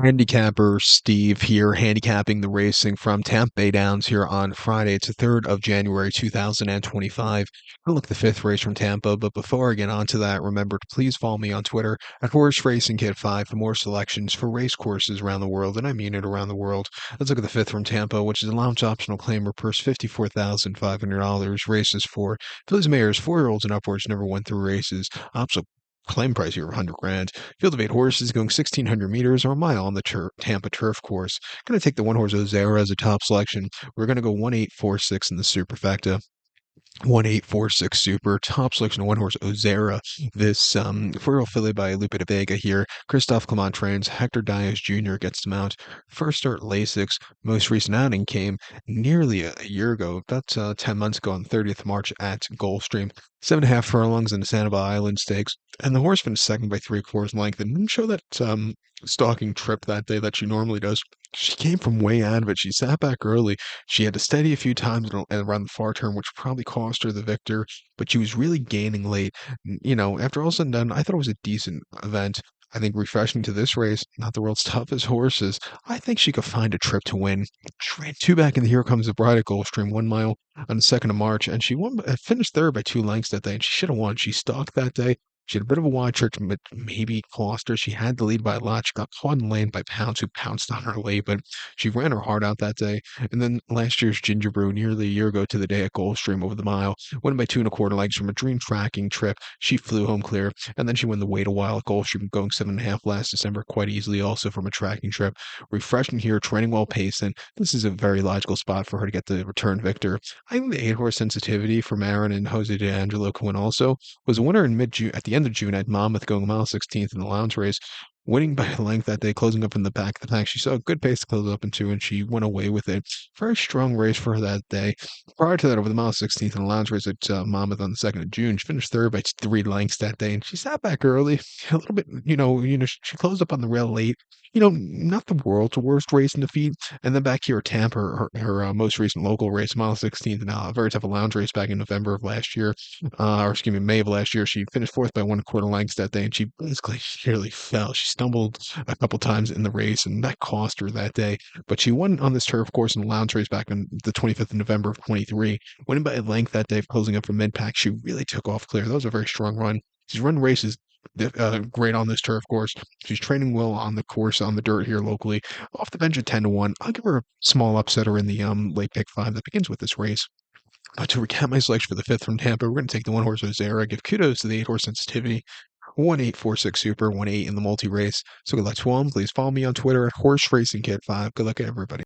Handicapper Steve here, handicapping the racing from Tampa Bay Downs here on Friday. It's the 3rd of January, 2025. Gonna look at the fifth race from Tampa, but before I get on to that, remember to please follow me on Twitter at Horse Racing Kid 5 for more selections for race courses around the world, and I mean it around the world. Let's look at the fifth from Tampa, which is a launch optional claimer, purse $54,500. Races for Phillies Mares, 4-year-olds and upwards, never went through races. Optional claim price here of 100 grand. Field of 8 horses going 1,600 meters or a mile on the Tampa turf course. Going to take the one horse Ozera as a top selection. We're going to go 1-8-4-6 in the superfecta. 1-8-4-6 super top selection of one horse Ozera. This 4-year-old filly by Lupe de Vega here. Christophe Clement trains. Hector Diaz Jr. gets them out. First start Lasix. Most recent outing came nearly a year ago, about 10 months ago on 30th March at Gulfstream. 7.5 furlongs in the Sanibel Island Stakes. And the horse finished second by 3/4 length and didn't show that stalking trip that day that she normally does. She came from way out of it. She sat back early. She had to steady a few times around the far turn, which probably cost her the victor, but she was really gaining late. After all said and done, I thought it was a decent event. I think refreshing to this race, not the world's toughest horses. I think she could find a trip to win. She ran two back, and Here Comes the Bride at Gulfstream, 1 mile on the 2nd of March, and she finished third by 2 lengths that day, and she should have won. She stalked that day. She had a bit of a wide trick, but maybe cost her. She had the lead by a lot. She got caught in the lane by Pounce, who pounced on her late, but she ran her heart out that day. And then last year's Ginger Brew, nearly a year ago to the day at Gulfstream over the mile, won by 2 1/4 lengths from a dream tracking trip. She flew home clear, and then she won the wait a while at Gulfstream, going 7.5 last December quite easily, also from a tracking trip. Refreshing here, training well paced, and this is a very logical spot for her to get the return victor. I think the 8-horse sensitivity for Marin and Jose D'Angelo Quinn also was a winner in mid-June, at the end of June at Monmouth, going a mile 16th in the Lowndes race, winning by a length that day, closing up in the back of the pack. She saw a good pace to close up into, and she went away with it. Very strong race for her that day. Prior to that, over the mile 16th in the Lowndes race at Monmouth on the 2nd of June, she finished third by 3 lengths that day, and she sat back early, a little bit. She closed up on the rail late. Not the world's worst race in defeat. And then back here at Tampa, her most recent local race, mile 16th, and a very tough Lowndes race back in November of last year, or excuse me, May of last year. She finished fourth by 1 1/4 lengths that day, and she basically nearly fell. She stumbled a couple times in the race, and that cost her that day. But she won on this turf course in the Lowndes race back on the 25th of November of 23, winning by a length that day, closing up from mid-pack. She really took off clear. That was a very strong run. She's run races great on this turf course. She's training well on the course, on the dirt here locally. Off the bench at 10-1. I'll give her a small upsetter in the late pick 5 that begins with this race. To recap my selection for the fifth from Tampa, we're going to take the one horse Ozera. Give kudos to the 8-horse sensitivity. 1-8-4-6 super, 1-8 in the multi race. So good luck to them. Please follow me on Twitter at Horse Racing Kid 5. Good luck, everybody.